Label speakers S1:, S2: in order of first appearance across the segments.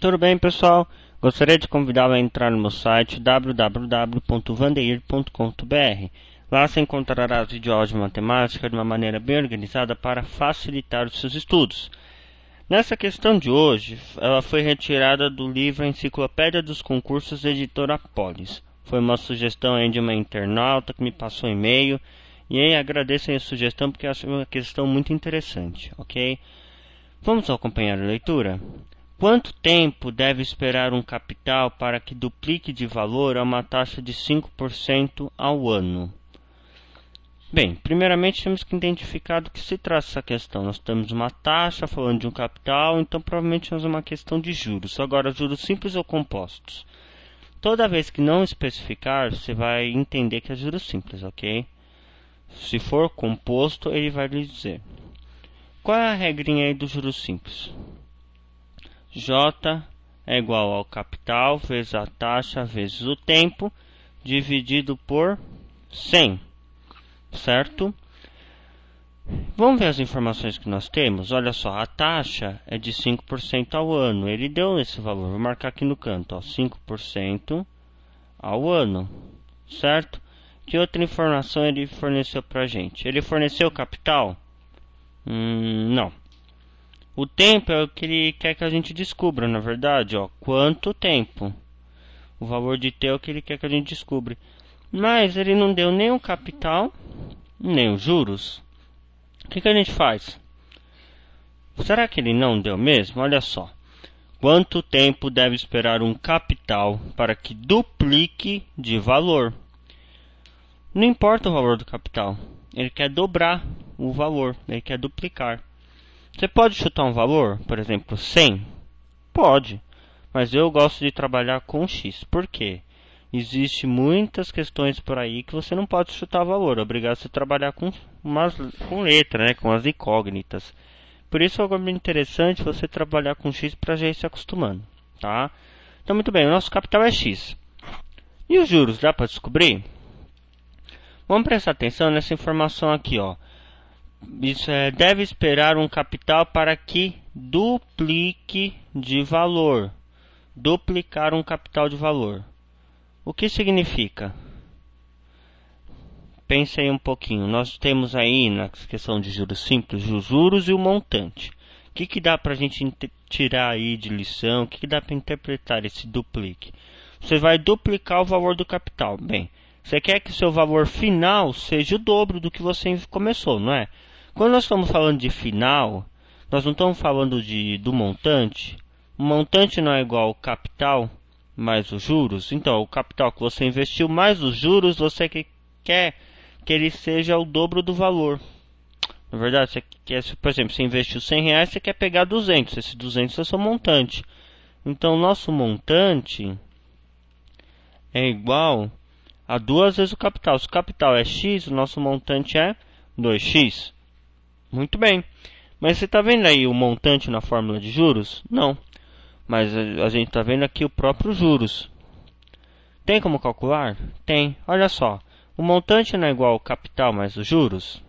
S1: Tudo bem, pessoal? Gostaria de convidá-lo a entrar no meu site www.vandeir.com.br. Lá você encontrará as videoaulas de matemática de uma maneira bem organizada para facilitar os seus estudos. Nessa questão de hoje, ela foi retirada do livro Enciclopédia dos Concursos da editora Polis. Foi uma sugestão aí de uma internauta que me passou um e-mail. E aí agradeço a sugestão porque eu acho uma questão muito interessante, ok? Vamos acompanhar a leitura? Quanto tempo deve esperar um capital para que duplique de valor a uma taxa de 5% ao ano? Bem, primeiramente temos que identificar do que se trata essa questão. Nós temos uma taxa falando de um capital, então provavelmente temos uma questão de juros. Agora, juros simples ou compostos? Toda vez que não especificar, você vai entender que é juros simples, ok? Se for composto, ele vai lhe dizer. Qual é a regrinha aí dos juros simples? J é igual ao capital vezes a taxa vezes o tempo dividido por 100, certo? Vamos ver as informações que nós temos. Olha só, a taxa é de 5% ao ano. Ele deu esse valor, vou marcar aqui no canto, ó, 5% ao ano, certo? Que outra informação ele forneceu para a gente? Ele forneceu capital? Não. O tempo é o que ele quer que a gente descubra, na verdade, ó. Quanto tempo? O valor de T é o que ele quer que a gente descubra. Mas ele não deu nem o capital, nem os juros. O que a gente faz? Será que ele não deu mesmo? Olha só. Quanto tempo deve esperar um capital para que duplique de valor? Não importa o valor do capital. Ele quer dobrar o valor. Ele quer duplicar. Você pode chutar um valor, por exemplo, 100? Pode, mas eu gosto de trabalhar com X. Por quê? Existem muitas questões por aí que você não pode chutar valor. É obrigado a você trabalhar com letra, né? Com as incógnitas. Por isso é algo bem interessante você trabalhar com X para já ir se acostumando, tá? Então, muito bem, o nosso capital é X. E os juros, dá para descobrir? Vamos prestar atenção nessa informação aqui, ó. Isso deve esperar um capital para que duplique de valor. Duplicar um capital de valor. O que significa? Pense aí um pouquinho. Nós temos aí na questão de juros simples os juros e o montante. O que dá para a gente tirar aí de lição? O que dá para interpretar esse duplique? Você vai duplicar o valor do capital. Bem, você quer que seu valor final seja o dobro do que você começou, não é? Quando nós estamos falando de final, nós não estamos falando do montante. O montante não é igual ao capital mais os juros. Então, o capital que você investiu mais os juros, você quer que ele seja o dobro do valor. Na verdade, você quer, por exemplo, você investiu R$100, você quer pegar 200. Esse 200 é o seu montante. Então, o nosso montante é igual a 2 vezes o capital. Se o capital é X, o nosso montante é 2x. Muito bem. Mas você está vendo aí o montante na fórmula de juros? Não. Mas a gente está vendo aqui o próprio juros. Tem como calcular? Tem. Olha só. O montante não é igual ao capital mais os juros?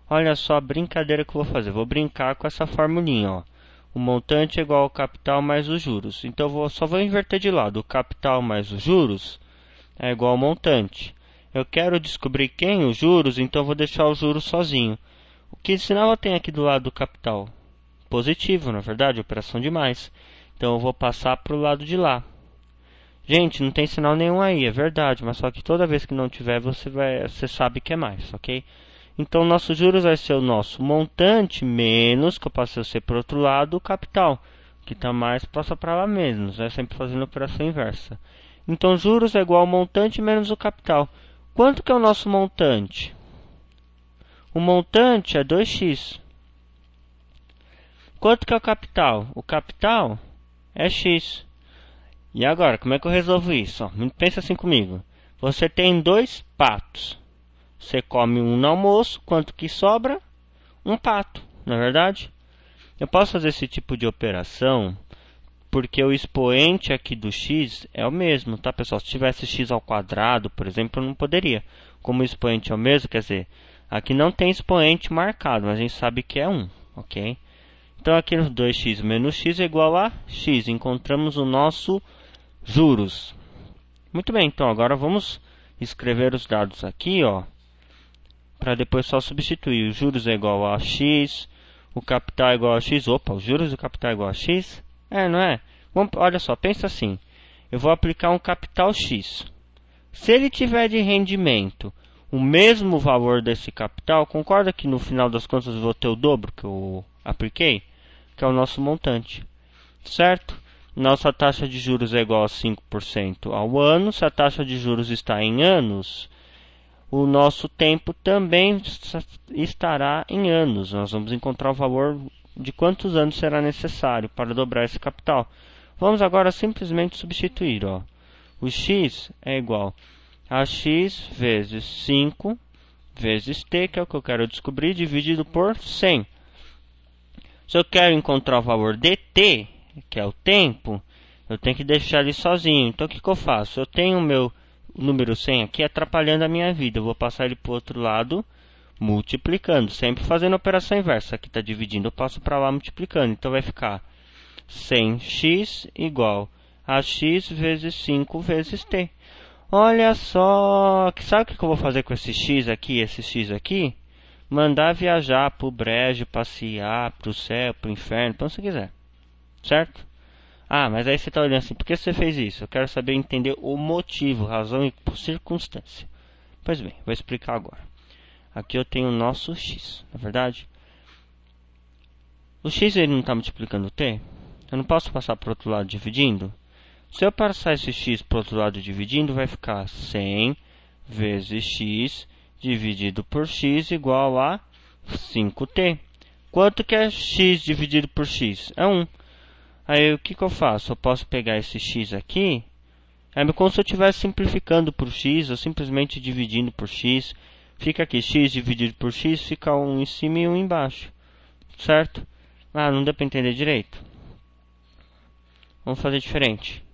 S1: Olha só a brincadeira que eu vou fazer. Vou brincar com essa formulinha, ó. O montante é igual ao capital mais os juros. Então só vou inverter de lado. O capital mais os juros é igual ao montante. Eu quero descobrir quem os juros, então vou deixar os juros sozinho. O que sinal eu tenho aqui do lado do capital? Positivo, na verdade, operação de mais. Então eu vou passar para o lado de lá. Gente, não tem sinal nenhum aí, é verdade, mas só que toda vez que não tiver, você sabe que é mais, ok? Então nossos juros vai ser o nosso montante menos, que eu passo a ser para o outro lado, o capital. Que está mais, passa para lá menos, né? Sempre fazendo a operação inversa. Então juros é igual ao montante menos o capital. Quanto que é o nosso montante? O montante é 2x. Quanto que é o capital? O capital é x. E agora, como é que eu resolvo isso? Ó, pensa assim comigo. Você tem 2 patos. Você come um no almoço, quanto que sobra? Um pato, não é verdade? Eu posso fazer esse tipo de operação porque o expoente aqui do x é o mesmo, tá, pessoal? Se tivesse x ao quadrado, por exemplo, eu não poderia. Como o expoente é o mesmo, quer dizer, aqui não tem expoente marcado, mas a gente sabe que é 1, ok? Então aqui no 2x menos x é igual a x. Encontramos o nosso juros. Muito bem, então agora vamos escrever os dados aqui, ó, para depois só substituir. Os juros é igual a x, o capital é igual a x. Opa, os juros do capital é igual a x? Não é? Olha só, pensa assim. Eu vou aplicar um capital x. Se ele tiver de rendimento o mesmo valor desse capital, concorda que no final das contas eu vou ter o dobro que eu apliquei? Que é o nosso montante, certo? Nossa taxa de juros é igual a 5% ao ano. Se a taxa de juros está em anos, o nosso tempo também estará em anos. Nós vamos encontrar o valor de quantos anos será necessário para dobrar esse capital. Vamos agora simplesmente substituir, ó. O x é igual a x vezes 5 vezes t, que é o que eu quero descobrir, dividido por 100. Se eu quero encontrar o valor de t, que é o tempo, eu tenho que deixar ele sozinho. Então o que eu faço? Eu tenho o meu número 100 aqui atrapalhando a minha vida. Eu vou passar ele para o outro lado multiplicando, sempre fazendo a operação inversa. Aqui está dividindo, eu passo para lá multiplicando. Então vai ficar 100x igual a x vezes 5 vezes t. Olha só, sabe o que eu vou fazer com esse x aqui? Mandar viajar para o brejo, passear, para o céu, para o inferno, para onde você quiser. Certo? Ah, mas aí você está olhando assim, por que você fez isso? Eu quero saber entender o motivo, razão e circunstância. Pois bem, vou explicar agora. Aqui eu tenho o nosso x, na verdade. O x ele não está multiplicando o t? Eu não posso passar para o outro lado dividindo? Se eu passar esse x para o outro lado dividindo, vai ficar 100 vezes x dividido por x igual a 5t. Quanto que é x dividido por x? É 1. Aí o que eu faço? Eu posso pegar esse x aqui, é como se eu estivesse simplificando por x, ou simplesmente dividindo por x. Fica aqui, x dividido por x, fica 1 em cima e 1 embaixo. Certo? Ah, não deu para entender direito. Vamos fazer diferente.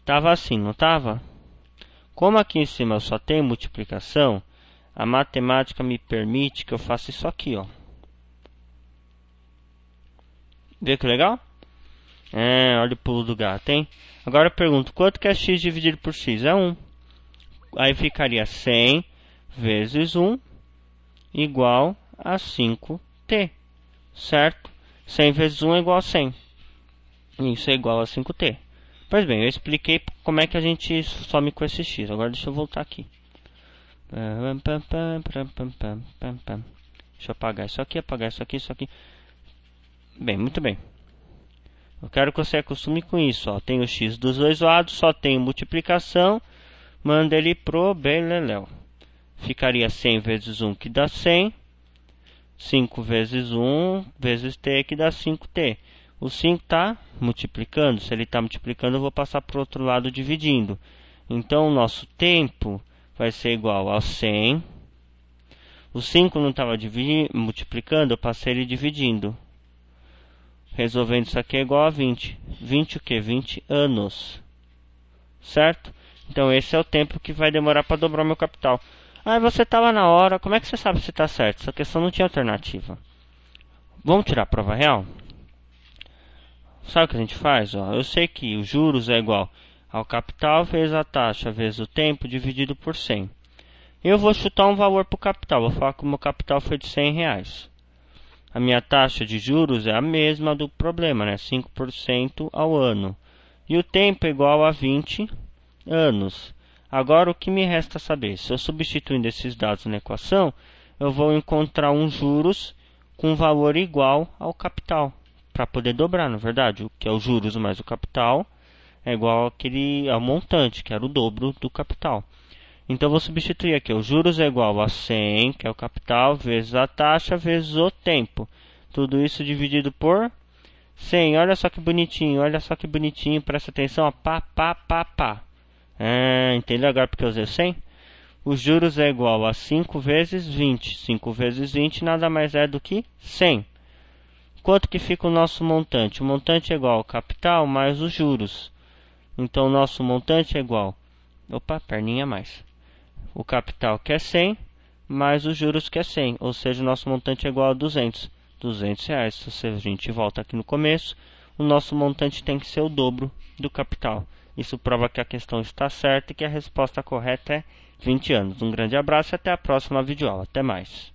S1: Tava assim, não tava? Como aqui em cima eu só tenho multiplicação, a matemática me permite que eu faça isso aqui, ó. Vê que legal? Olha o pulo do gato, hein? Agora eu pergunto, quanto que é x dividido por x? É 1. Aí ficaria 100 vezes 1 igual a 5t. Certo? 100 vezes 1 é igual a 100. Isso é igual a 5t. Pois bem, eu expliquei como é que a gente some com esse x. Agora deixa eu voltar aqui. Deixa eu apagar isso aqui, isso aqui. Bem, muito bem. Eu quero que você acostume com isso. Ó. Tem o x dos dois lados, só tem multiplicação. Manda ele pro beleléu. Ficaria 100 vezes 1, que dá 100. 5 vezes 1 vezes t, que dá 5t. O 5 está multiplicando. Se ele está multiplicando, eu vou passar para o outro lado dividindo. Então, o nosso tempo vai ser igual a 100. O 5 não estava multiplicando, eu passei ele dividindo. Resolvendo isso aqui é igual a 20. 20 o quê? 20 anos. Certo? Então, esse é o tempo que vai demorar para dobrar o meu capital. Ah, você estava na hora. Como é que você sabe se está certo? Essa questão não tinha alternativa. Vamos tirar a prova real? Sabe o que a gente faz? Ó, eu sei que os juros é igual ao capital vezes a taxa vezes o tempo dividido por 100. Eu vou chutar um valor para o capital. Vou falar que o meu capital foi de 100 reais. A minha taxa de juros é a mesma do problema, né? 5% ao ano. E o tempo é igual a 20 anos. Agora o que me resta saber? Se eu substituindo esses dados na equação, eu vou encontrar um juros com valor igual ao capital. Para poder dobrar, na verdade, o que é o juros mais o capital é igual ao montante, que era o dobro do capital. Então, eu vou substituir aqui. O juros é igual a 100, que é o capital, vezes a taxa, vezes o tempo. Tudo isso dividido por 100. Olha só que bonitinho, presta atenção. Ó, pá. Entendeu agora porque eu usei 100? Os juros é igual a 5 vezes 20. 5 vezes 20 nada mais é do que 100. Quanto que fica o nosso montante? O montante é igual ao capital mais os juros. Então, o nosso montante é igual... Opa, perninha a mais. O capital que é 100, mais os juros que é 100. Ou seja, o nosso montante é igual a 200. R$ 200. Se a gente volta aqui no começo, o nosso montante tem que ser o dobro do capital. Isso prova que a questão está certa e que a resposta correta é 20 anos. Um grande abraço e até a próxima videoaula. Até mais.